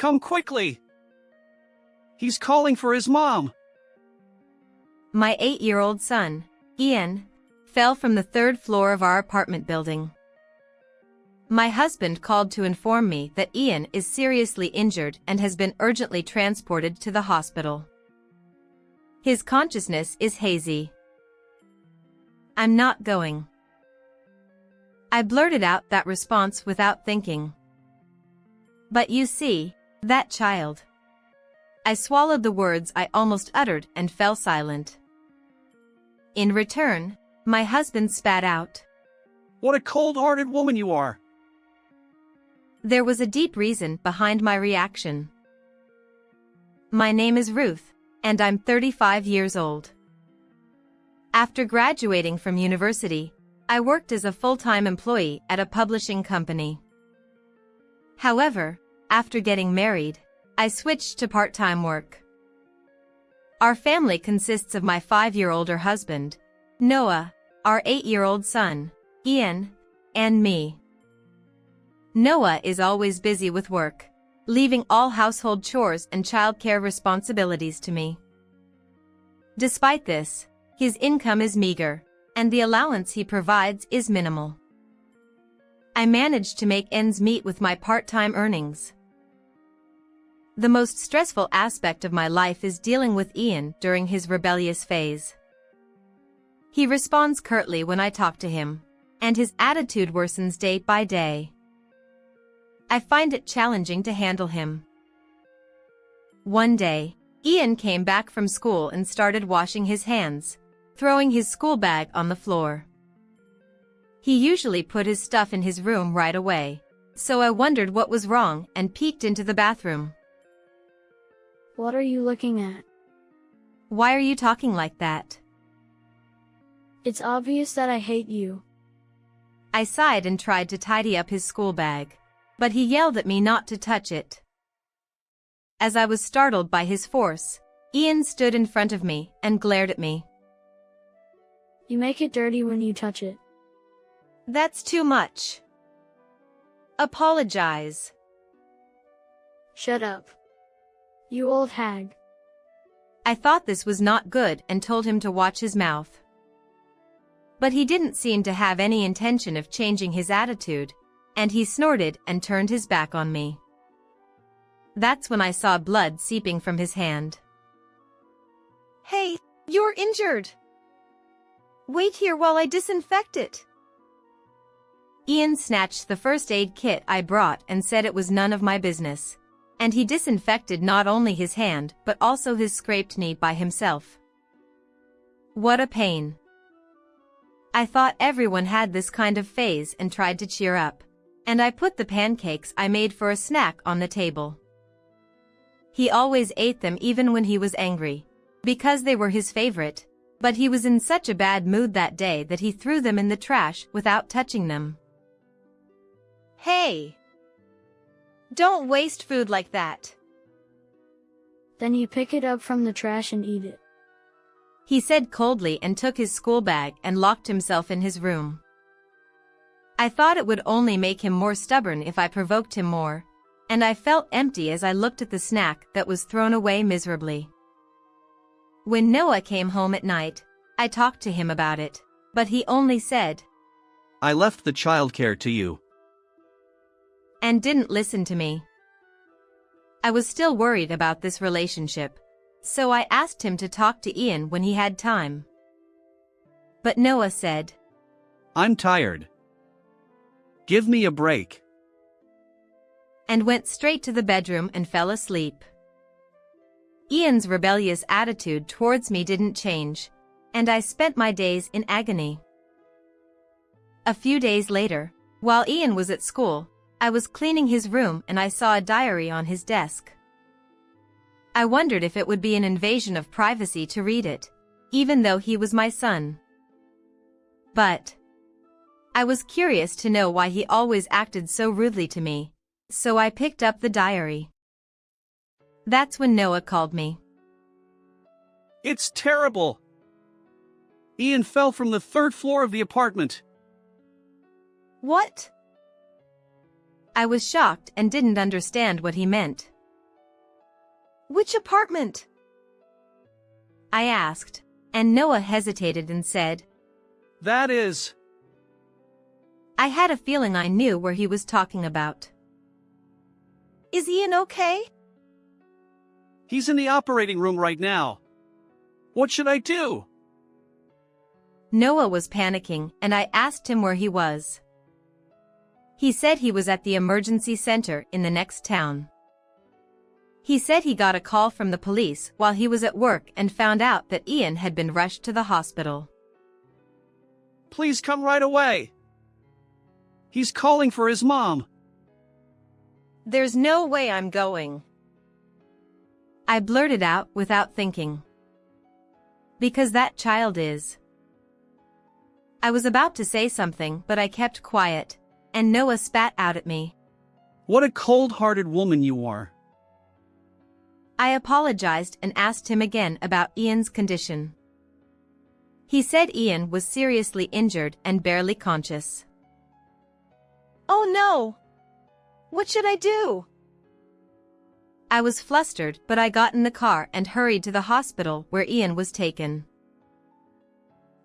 Come quickly! He's calling for his mom! My 8-year-old son, Ian, fell from the 3rd floor of our apartment building. My husband called to inform me that Ian is seriously injured and has been urgently transported to the hospital. His consciousness is hazy. I'm not going. I blurted out that response without thinking. But you see, that child. I swallowed the words I almost uttered and fell silent. In return, my husband spat out. What a cold-hearted woman you are! There was a deep reason behind my reaction. My name is Ruth, and I'm 35 years old. After graduating from university, I worked as a full-time employee at a publishing company. However, after getting married, I switched to part-time work. Our family consists of my 5-year-older husband, Noah, our 8-year-old son, Ian, and me. Noah is always busy with work, leaving all household chores and childcare responsibilities to me. Despite this, his income is meager, and the allowance he provides is minimal. I manage to make ends meet with my part-time earnings. The most stressful aspect of my life is dealing with Ian during his rebellious phase. He responds curtly when I talk to him, and his attitude worsens day by day. I find it challenging to handle him. One day, Ian came back from school and started washing his hands, throwing his school bag on the floor. He usually put his stuff in his room right away, so I wondered what was wrong and peeked into the bathroom. What are you looking at? Why are you talking like that? It's obvious that I hate you. I sighed and tried to tidy up his school bag, but he yelled at me not to touch it. As I was startled by his force, Ian stood in front of me and glared at me. You make it dirty when you touch it. That's too much. Apologize. Shut up. You old hag. I thought this was not good and told him to watch his mouth. But he didn't seem to have any intention of changing his attitude, and he snorted and turned his back on me. That's when I saw blood seeping from his hand. Hey, you're injured. Wait here while I disinfect it. Ian snatched the first aid kit I brought and said it was none of my business, and he disinfected not only his hand but also his scraped knee by himself. What a pain. I thought everyone had this kind of phase and tried to cheer up, and I put the pancakes I made for a snack on the table. He always ate them even when he was angry, because they were his favorite, but he was in such a bad mood that day that he threw them in the trash without touching them. Hey! Don't waste food like that. Then you pick it up from the trash and eat it. He said coldly and took his school bag and locked himself in his room. I thought it would only make him more stubborn if I provoked him more, and I felt empty as I looked at the snack that was thrown away miserably. When Noah came home at night, I talked to him about it, but he only said, I left the childcare to you. And didn't listen to me. I was still worried about this relationship, so I asked him to talk to Ian when he had time. But Noah said, I'm tired. Give me a break. And went straight to the bedroom and fell asleep. Ian's rebellious attitude towards me didn't change, and I spent my days in agony. A few days later, while Ian was at school, I was cleaning his room and I saw a diary on his desk. I wondered if it would be an invasion of privacy to read it, even though he was my son. But I was curious to know why he always acted so rudely to me, so I picked up the diary. That's when Noah called me. It's terrible. Ian fell from the 3rd floor of the apartment. What? I was shocked and didn't understand what he meant. Which apartment? I asked, and Noah hesitated and said, That is. I had a feeling I knew where he was talking about. Is Ian okay? He's in the operating room right now. What should I do? Noah was panicking, and I asked him where he was. He said he was at the emergency center in the next town. He said he got a call from the police while he was at work and found out that Ian had been rushed to the hospital. Please come right away. He's calling for his mom. There's no way I'm going. I blurted out without thinking. Because that child is. I was about to say something, but I kept quiet, and Noah spat out at me. What a cold-hearted woman you are. I apologized and asked him again about Ian's condition. He said Ian was seriously injured and barely conscious. Oh no! What should I do? I was flustered, but I got in the car and hurried to the hospital where Ian was taken.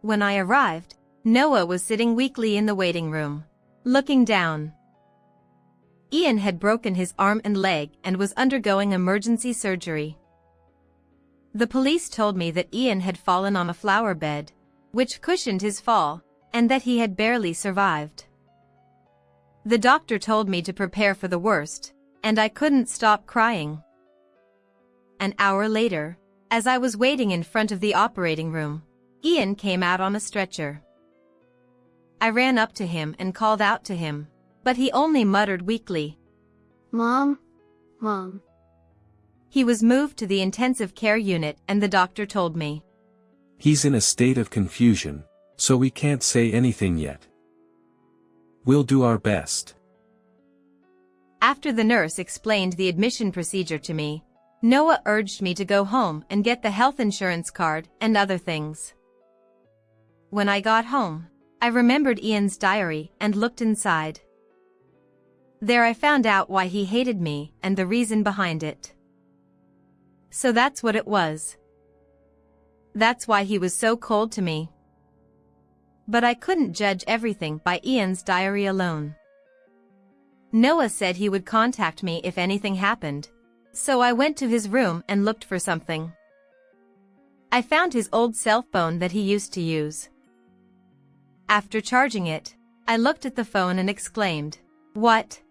When I arrived, Noah was sitting weakly in the waiting room, looking down. Ian had broken his arm and leg and was undergoing emergency surgery. The police told me that Ian had fallen on a flower bed, which cushioned his fall, and that he had barely survived. The doctor told me to prepare for the worst, and I couldn't stop crying. An hour later, as I was waiting in front of the operating room, Ian came out on a stretcher. I ran up to him and called out to him, but he only muttered weakly, Mom? Mom. He was moved to the intensive care unit and the doctor told me, He's in a state of confusion, so we can't say anything yet. We'll do our best. After the nurse explained the admission procedure to me, Noah urged me to go home and get the health insurance card and other things. When I got home, I remembered Ian's diary and looked inside. There I found out why he hated me and the reason behind it. So that's what it was. That's why he was so cold to me. But I couldn't judge everything by Ian's diary alone. Noah said he would contact me if anything happened, so I went to his room and looked for something. I found his old cell phone that he used to use. After charging it, I looked at the phone and exclaimed, What?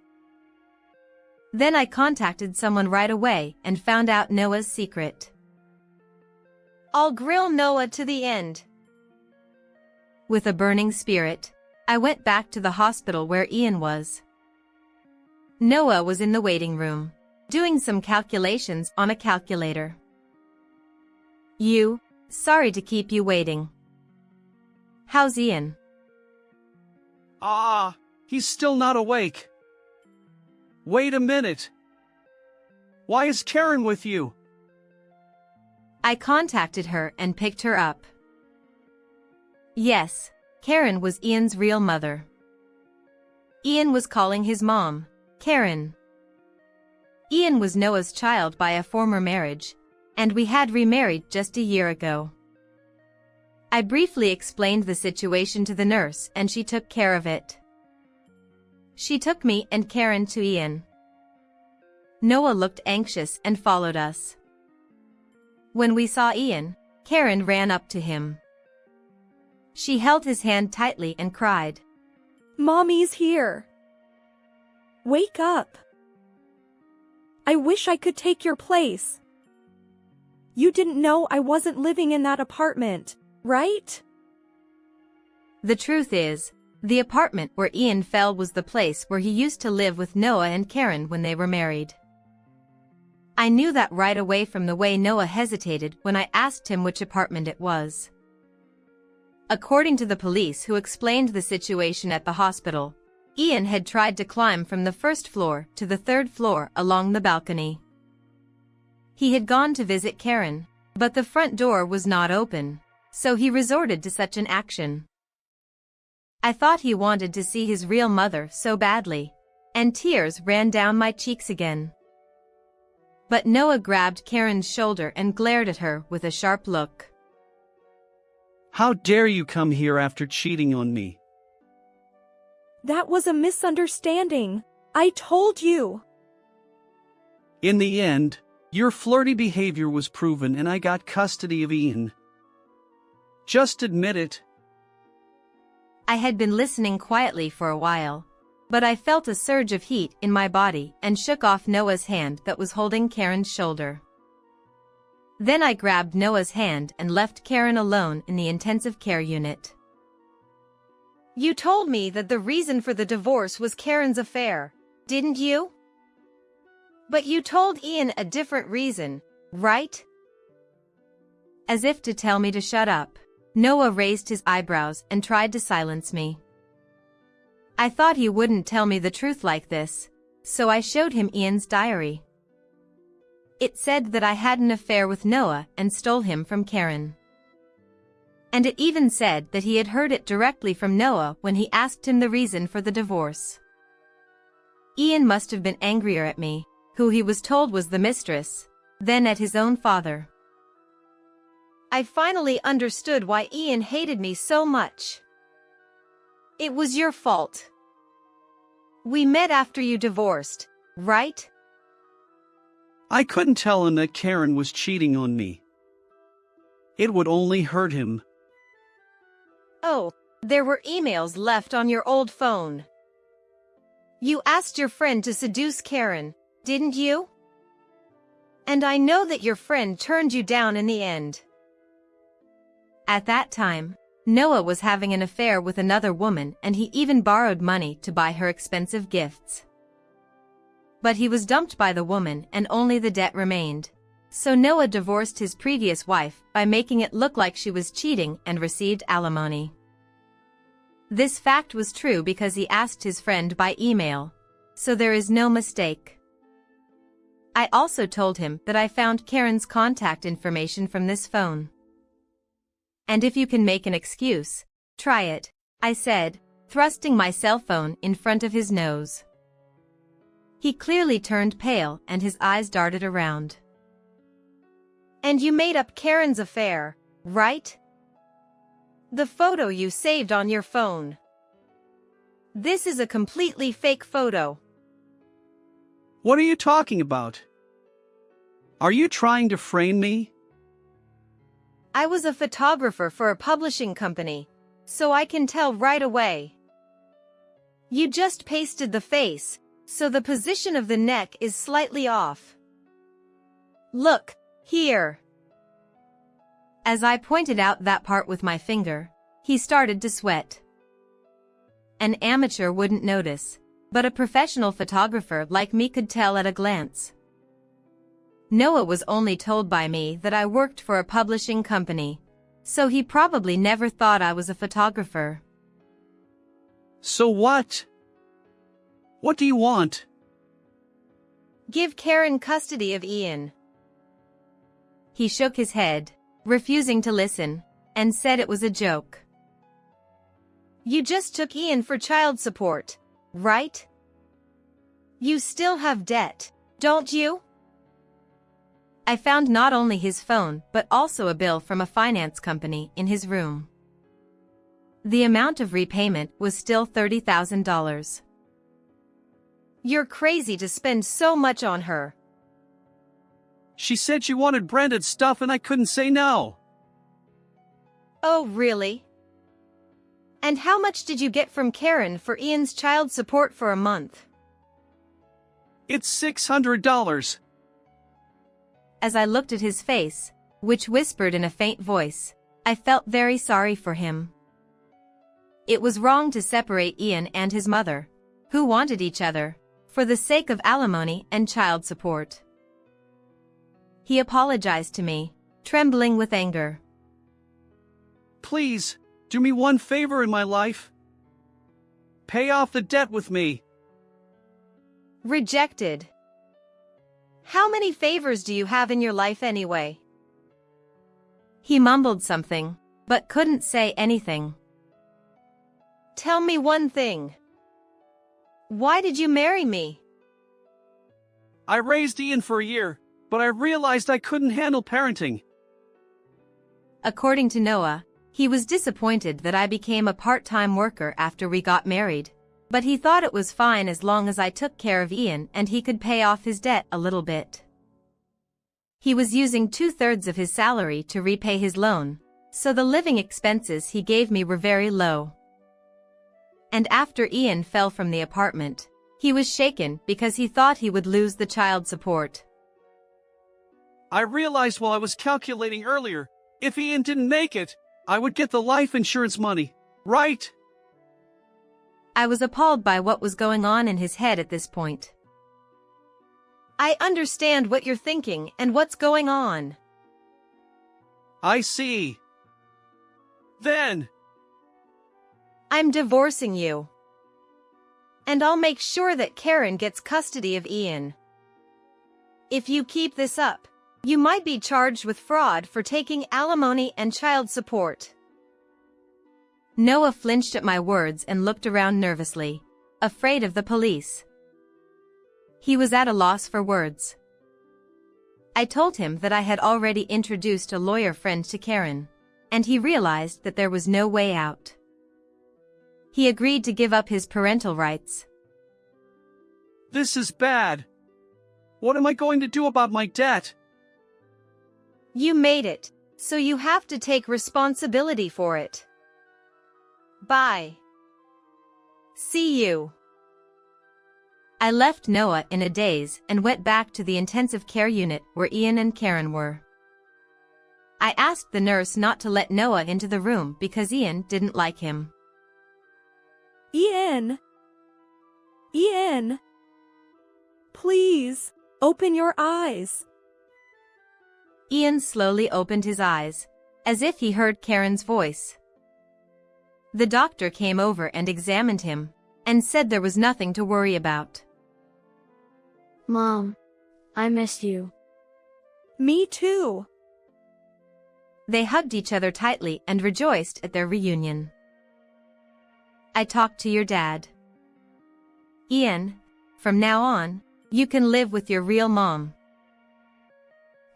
Then I contacted someone right away and found out Noah's secret. I'll grill Noah to the end. With a burning spirit, I went back to the hospital where Ian was. Noah was in the waiting room, doing some calculations on a calculator. Sorry to keep you waiting. How's Ian? He's still not awake. Wait a minute. Why is Karen with you? I contacted her and picked her up. Yes, Karen was Ian's real mother. Ian was calling his mom, Karen. Ian was Noah's child by a former marriage, and we had remarried just a year ago. I briefly explained the situation to the nurse and she took care of it. She took me and Karen to Ian. Noah looked anxious and followed us. When we saw Ian, Karen ran up to him. She held his hand tightly and cried, Mommy's here. Wake up. I wish I could take your place. You didn't know I wasn't living in that apartment, right? The truth is, the apartment where Ian fell was the place where he used to live with Noah and Karen when they were married. I knew that right away from the way Noah hesitated when I asked him which apartment it was. According to the police who explained the situation at the hospital, Ian had tried to climb from the first floor to the third floor along the balcony. He had gone to visit Karen, but the front door was not open, so he resorted to such an action. I thought he wanted to see his real mother so badly, and tears ran down my cheeks again. But Noah grabbed Karen's shoulder and glared at her with a sharp look. How dare you come here after cheating on me? That was a misunderstanding. I told you. In the end, your flirty behavior was proven and I got custody of Ian. Just admit it. I had been listening quietly for a while, but I felt a surge of heat in my body and shook off Noah's hand that was holding Karen's shoulder. Then I grabbed Noah's hand and left Karen alone in the intensive care unit. You told me that the reason for the divorce was Karen's affair, didn't you? But you told Ian a different reason, right? As if to tell me to shut up, Noah raised his eyebrows and tried to silence me. I thought he wouldn't tell me the truth like this, so I showed him Ian's diary. It said that I had an affair with Noah and stole him from Karen. And it even said that he had heard it directly from Noah when he asked him the reason for the divorce. Ian must have been angrier at me, who he was told was the mistress, than at his own father. I finally understood why Ian hated me so much. It was your fault. We met after you divorced, right? I couldn't tell him that Karen was cheating on me. It would only hurt him. Oh, there were emails left on your old phone. You asked your friend to seduce Karen, didn't you? And I know that your friend turned you down in the end. At that time, Noah was having an affair with another woman and he even borrowed money to buy her expensive gifts. But he was dumped by the woman and only the debt remained. So Noah divorced his previous wife by making it look like she was cheating and received alimony. This fact was true because he asked his friend by email, so there is no mistake. I also told him that I found Karen's contact information from this phone. And if you can make an excuse, try it, I said, thrusting my cell phone in front of his nose. He clearly turned pale and his eyes darted around. And you made up Karen's affair, right? The photo you saved on your phone. This is a completely fake photo. What are you talking about? Are you trying to frame me? I was a photographer for a publishing company, so I can tell right away. You just pasted the face, so the position of the neck is slightly off. Look, here. As I pointed out that part with my finger, he started to sweat. An amateur wouldn't notice, but a professional photographer like me could tell at a glance. Noah was only told by me that I worked for a publishing company, so he probably never thought I was a photographer. So what? What do you want? Give Karen custody of Ian. He shook his head, refusing to listen, and said it was a joke. You just took Ian for child support, right? You still have debt, don't you? I found not only his phone but also a bill from a finance company in his room. The amount of repayment was still $30,000. You're crazy to spend so much on her. She said she wanted branded stuff and I couldn't say no. Oh, really? And how much did you get from Karen for Ian's child support for a month? It's $600. As I looked at his face, which whispered in a faint voice, I felt very sorry for him. It was wrong to separate Ian and his mother, who wanted each other, for the sake of alimony and child support. He apologized to me, trembling with anger. Please, do me one favor in my life. Pay off the debt with me. Rejected. How many favors do you have in your life anyway? He mumbled something, but couldn't say anything. Tell me one thing. Why did you marry me? I raised Ian for a year, but I realized I couldn't handle parenting. According to Noah, he was disappointed that I became a part-time worker after we got married, but he thought it was fine as long as I took care of Ian and he could pay off his debt a little bit. He was using 2/3 of his salary to repay his loan, so the living expenses he gave me were very low. And after Ian fell from the apartment, he was shaken because he thought he would lose the child support. I realized while I was calculating earlier, if Ian didn't make it, I would get the life insurance money, right? I was appalled by what was going on in his head at this point. I understand what you're thinking and what's going on. I see. Then, I'm divorcing you. And I'll make sure that Karen gets custody of Ian. If you keep this up, you might be charged with fraud for taking alimony and child support. Noah flinched at my words and looked around nervously, afraid of the police. He was at a loss for words. I told him that I had already introduced a lawyer friend to Karen, and he realized that there was no way out. He agreed to give up his parental rights. this is bad. What am I going to do about my debt? You made it, so you have to take responsibility for it. Bye. See you. I left Noah in a daze and went back to the intensive care unit where Ian and Karen were. I asked the nurse not to let Noah into the room because Ian didn't like him. Ian! Ian! Please, open your eyes. Ian slowly opened his eyes, as if he heard Karen's voice. The doctor came over and examined him, and said there was nothing to worry about. Mom, I missed you. Me too. They hugged each other tightly and rejoiced at their reunion. I talked to your dad. Ian, from now on, you can live with your real mom.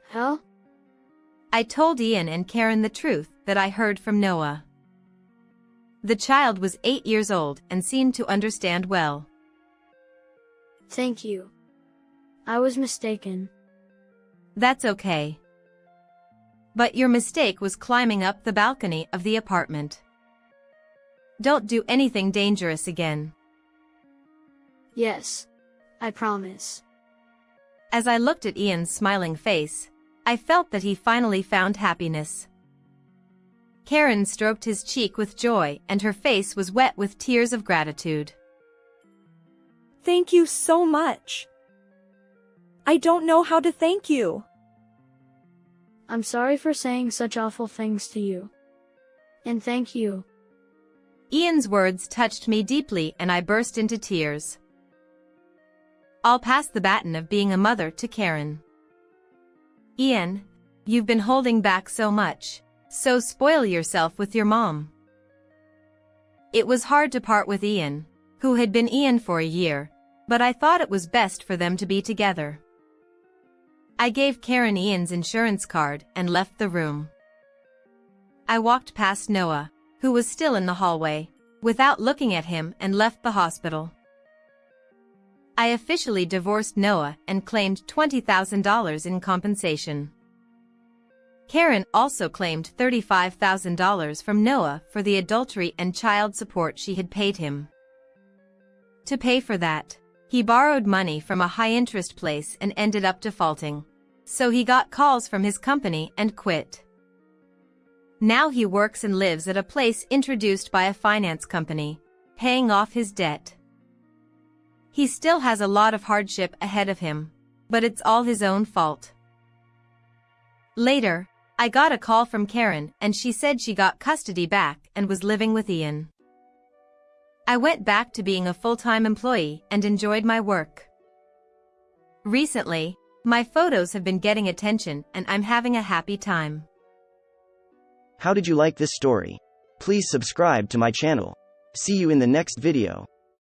Hell? I told Ian and Karen the truth that I heard from Noah. The child was 8 years old and seemed to understand well. Thank you. I was mistaken. That's okay. But your mistake was climbing up the balcony of the apartment. Don't do anything dangerous again. Yes, I promise. As I looked at Ian's smiling face, I felt that he finally found happiness. Karen stroked his cheek with joy and her face was wet with tears of gratitude. Thank you so much. I don't know how to thank you. I'm sorry for saying such awful things to you. And thank you. Ian's words touched me deeply and I burst into tears. I'll pass the baton of being a mother to Karen. Ian, you've been holding back so much, so spoil yourself with your mom. It was hard to part with Ian, who had been Ian for a year, but I thought it was best for them to be together. I gave Karen Ian's insurance card and left the room. I walked past Noah, who was still in the hallway, without looking at him and left the hospital. I officially divorced Noah and claimed $20,000 in compensation. Karen also claimed $35,000 from Noah for the adultery and child support she had paid him. To pay for that, he borrowed money from a high-interest place and ended up defaulting. So he got calls from his company and quit. Now he works and lives at a place introduced by a finance company, paying off his debt. He still has a lot of hardship ahead of him, but it's all his own fault. Later, I got a call from Karen and she said she got custody back and was living with Ian. I went back to being a full-time employee and enjoyed my work. Recently, my photos have been getting attention and I'm having a happy time. How did you like this story? Please subscribe to my channel. See you in the next video.